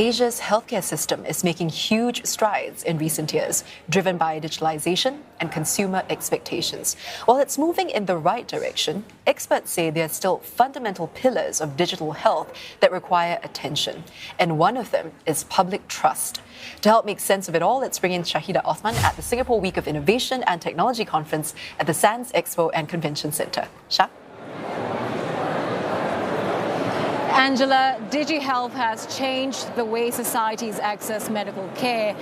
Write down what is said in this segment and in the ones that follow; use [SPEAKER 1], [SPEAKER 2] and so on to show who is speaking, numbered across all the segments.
[SPEAKER 1] Asia's healthcare system is making huge strides in recent years, driven by digitalization and consumer expectations. While it's moving in the right direction, experts say there are still fundamental pillars of digital health that require attention. And one of them is public trust. To help make sense of it all, let's bring in Shahida Othman at the Singapore Week of Innovation and Technology Conference at the SANS Expo and Convention Centre. Shah?
[SPEAKER 2] Angela, DigiHealth has changed the way societies access medical care,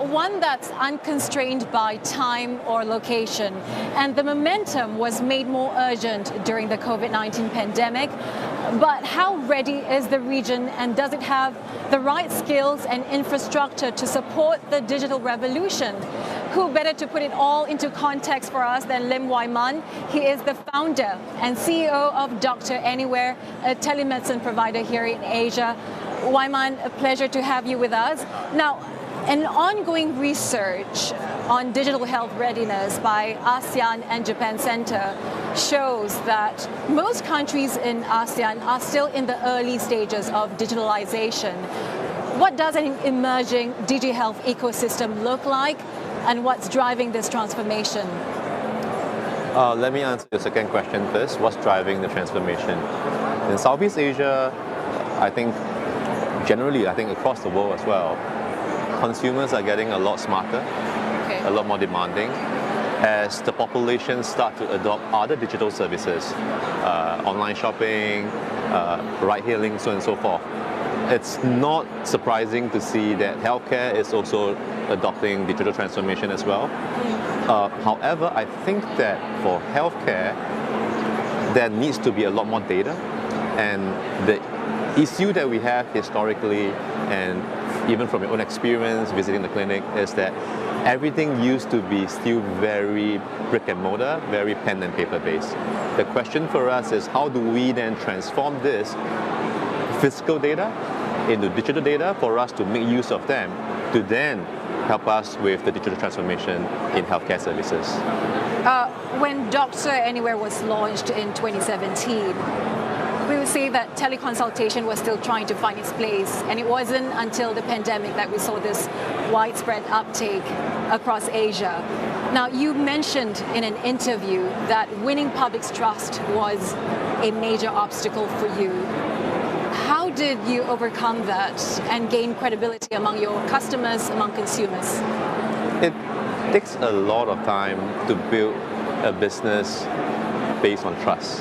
[SPEAKER 2] one that's unconstrained by time or location. And the momentum was made more urgent during the COVID-19 pandemic. But how ready is the region, and does it have the right skills and infrastructure to support the digital revolution? Who better to put it all into context for us than Lim Wai Man? He is the founder and CEO of Dr. Anywhere, a telemedicine provider here in Asia. Wai Man, a pleasure to have you with us. Now, an ongoing research on digital health readiness by ASEAN and Japan Center shows that most countries in ASEAN are still in the early stages of digitalization. What does an emerging DigiHealth ecosystem look like, and what's driving this transformation?
[SPEAKER 3] Let me answer your second question first. What's driving the transformation? In Southeast Asia, I think generally, across the world as well, consumers are getting a lot smarter, a lot more demanding, as the population start to adopt other digital services, online shopping, ride-hailing, so on and so forth. It's not surprising to see that healthcare is also adopting digital transformation as well. However, I think that for healthcare, there needs to be a lot more data, and the issue that we have historically, and even from your own experience visiting the clinic, is that everything used to be still very brick and mortar, very pen and paper based. The question for us is, how do we then transform this physical data into digital data for us to make use of them to then help us with the digital transformation in healthcare services?
[SPEAKER 2] When Dr. Anywhere was launched in 2017, we would say that teleconsultation was still trying to find its place, and it wasn't until the pandemic that we saw this widespread uptake across Asia. Now, you mentioned in an interview that winning public's trust was a major obstacle for you. How did you overcome that and gain credibility among your customers, among consumers?
[SPEAKER 3] It takes a lot of time to build a business based on trust.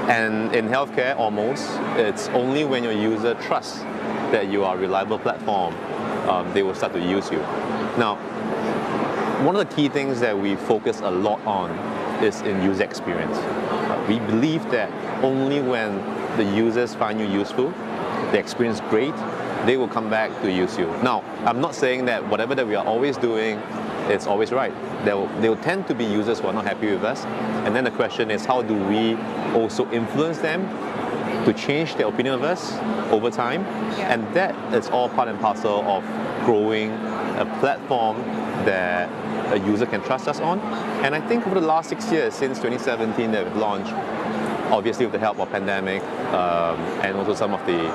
[SPEAKER 3] And in healthcare, almost, it's only when your user trusts that you are a reliable platform, they will start to use you. Now, one of the key things that we focus a lot on is in user experience. We believe that only when the users find you useful, they experience great, they will come back to use you. Now, I'm not saying that whatever that we are always doing is always right. There will tend to be users who are not happy with us. And then the question is, how do we also influence them to change their opinion of us over time?
[SPEAKER 2] Yeah.
[SPEAKER 3] And that is all part and parcel of growing a platform that a user can trust us on. And I think over the last 6 years, since 2017 that we've launched, obviously with the help of pandemic, and also some of the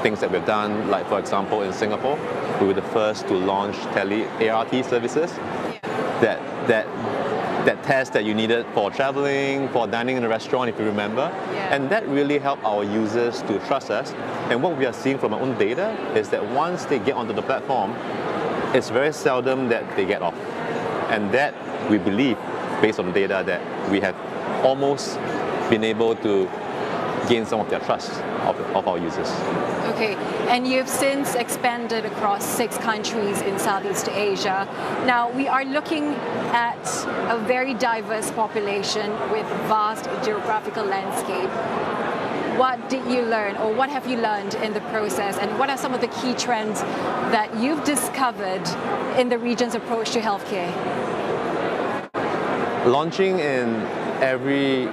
[SPEAKER 3] things that we've done, like for example in Singapore, we were the first to launch tele-ART services. That test that you needed for traveling, for dining in a restaurant, if you remember.
[SPEAKER 2] Yeah.
[SPEAKER 3] And that really helped our users to trust us. And what we are seeing from our own data is that once they get onto the platform, it's very seldom that they get off. And that, we believe, based on the data, that we have almost been able to gain some of their trust of our users.
[SPEAKER 2] Okay, and you've since expanded across 6 countries in Southeast Asia. Now, we are looking at a very diverse population with vast geographical landscape. What did you learn, or what have you learned in the process, and what are some of the key trends that you've discovered in the region's approach to healthcare?
[SPEAKER 3] Launching in every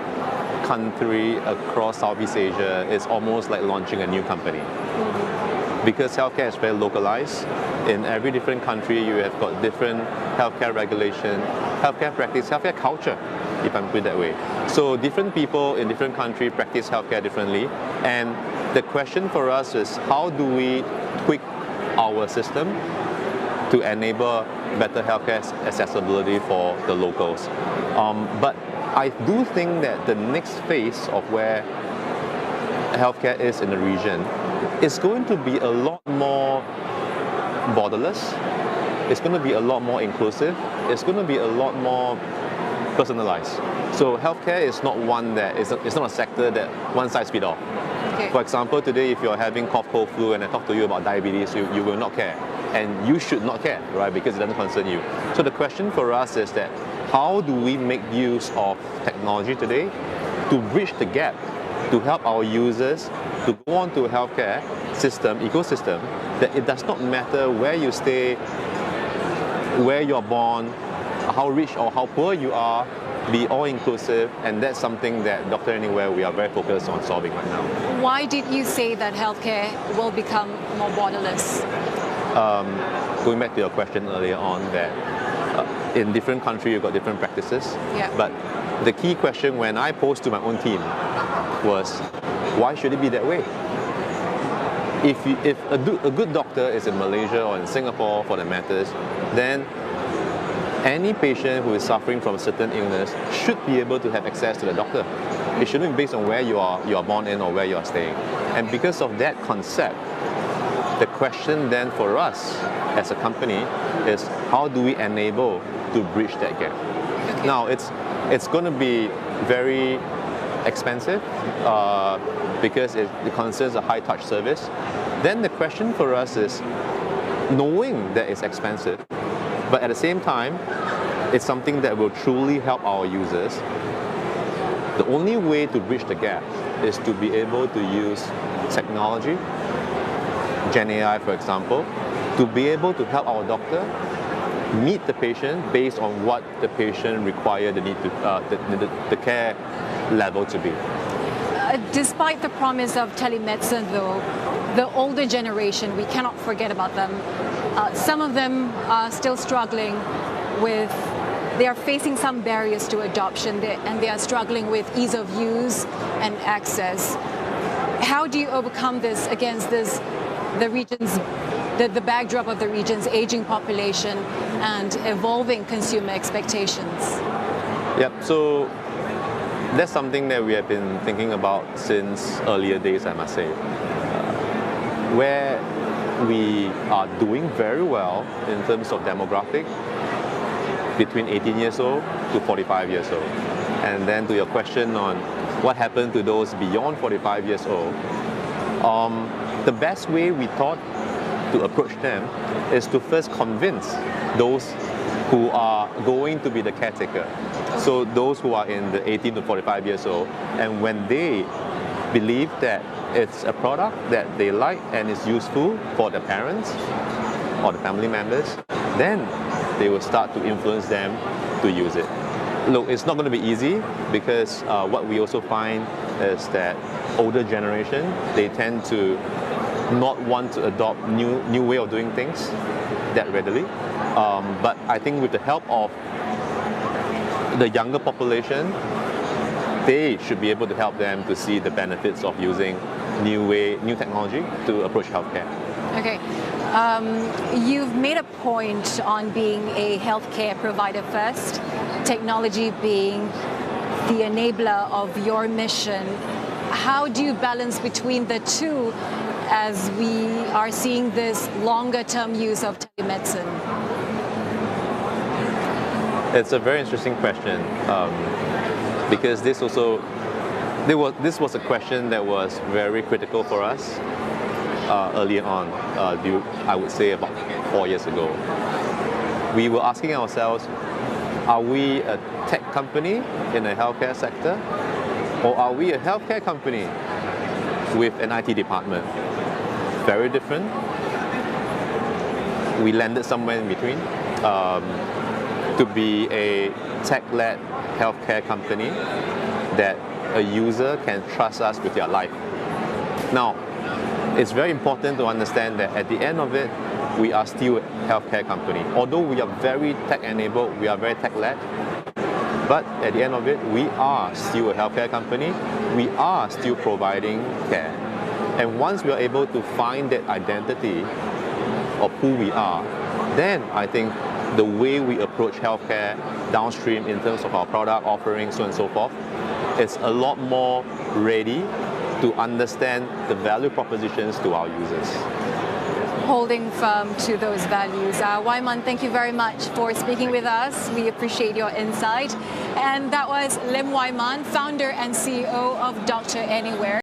[SPEAKER 3] country across Southeast Asia is almost like launching a new company. Because healthcare is very localized. In every different country, you have got different healthcare regulation, healthcare practice, healthcare culture, if I put it that way. So different people in different countries practice healthcare differently, and the question for us is how do we tweak our system to enable better healthcare accessibility for the locals. But I do think that the next phase of where healthcare is in the region is going to be a lot more borderless. It's going to be a lot more inclusive. It's going to be a lot more personalized. So healthcare is not one that it's not a sector that one size fits all.
[SPEAKER 1] Okay.
[SPEAKER 3] For example, today if you're having cough, cold, flu, and I talk to you about diabetes, you will not care, and you should not care, right? Because it doesn't concern you. So the question for us is that how do we make use of technology today to bridge the gap, to help our users to go on to a healthcare ecosystem, that it does not matter where you stay, where you're born, how rich or how poor you are, be all inclusive, and that's something that Dr. Anywhere we are very focused on solving right now.
[SPEAKER 2] Why did you say that healthcare will become more borderless?
[SPEAKER 3] Going back to your question earlier on, that in different countries you've got different practices.
[SPEAKER 2] Yeah.
[SPEAKER 3] But the key question when I posed to my own team was, why should it be that way? If a good doctor is in Malaysia or in Singapore for the matters, then any patient who is suffering from a certain illness should be able to have access to the doctor. It shouldn't be based on where you are born in or where you are staying. And because of that concept, the question then for us as a company is how do we enable to bridge that gap?
[SPEAKER 2] Okay.
[SPEAKER 3] Now it's going to be very expensive because it concerns a high touch service. Then the question for us is, knowing that it's expensive, but at the same time, it's something that will truly help our users. The only way to bridge the gap is to be able to use technology, Gen AI for example, to be able to help our doctor meet the patient based on what the patient requires the care level to be.
[SPEAKER 2] Despite the promise of telemedicine, though, the older generation, we cannot forget about them. Some of them are still struggling with, they are facing some barriers to adoption, and they are struggling with ease of use and access. How do you overcome this against this, the region's, the backdrop of the region's aging population and evolving consumer expectations?
[SPEAKER 3] Yep, so that's something that we have been thinking about since earlier days, I must say, where we are doing very well in terms of demographic between 18 years old to 45 years old. And then to your question on what happened to those beyond 45 years old, the best way we thought to approach them is to first convince those who are going to be the caretaker. So those who are in the 18 to 45 years old, and when they believe that it's a product that they like and is useful for the parents or the family members, then they will start to influence them to use it. Look, it's not going to be easy because what we also find is that older generation, they tend to not want to adopt new way of doing things that readily. But I think with the help of the younger population, they should be able to help them to see the benefits of using new technology to approach healthcare.
[SPEAKER 2] Okay. You've made a point on being a healthcare provider first, technology being the enabler of your mission. How do you balance between the two as we are seeing this longer term use of telemedicine?
[SPEAKER 3] It's a very interesting question because this was a question that was very critical for us early on, I would say about 4 years ago. We were asking ourselves, are we a tech company in the healthcare sector, or are we a healthcare company with an IT department? Very different. We landed somewhere in between. To be a tech-led healthcare company that a user can trust us with their life. Now, it's very important to understand that at the end of it, we are still a healthcare company. Although we are very tech-enabled, we are very tech-led, but at the end of it, we are still a healthcare company. We are still providing care. And once we are able to find that identity of who we are, then I think the way we approach healthcare downstream in terms of our product offerings, so on and so forth, is a lot more ready to understand the value propositions to our users.
[SPEAKER 2] Holding firm to those values. Wai Man, thank you very much for speaking with us. We appreciate your insight. And that was Lim Wai Man, founder and CEO of Dr. Anywhere.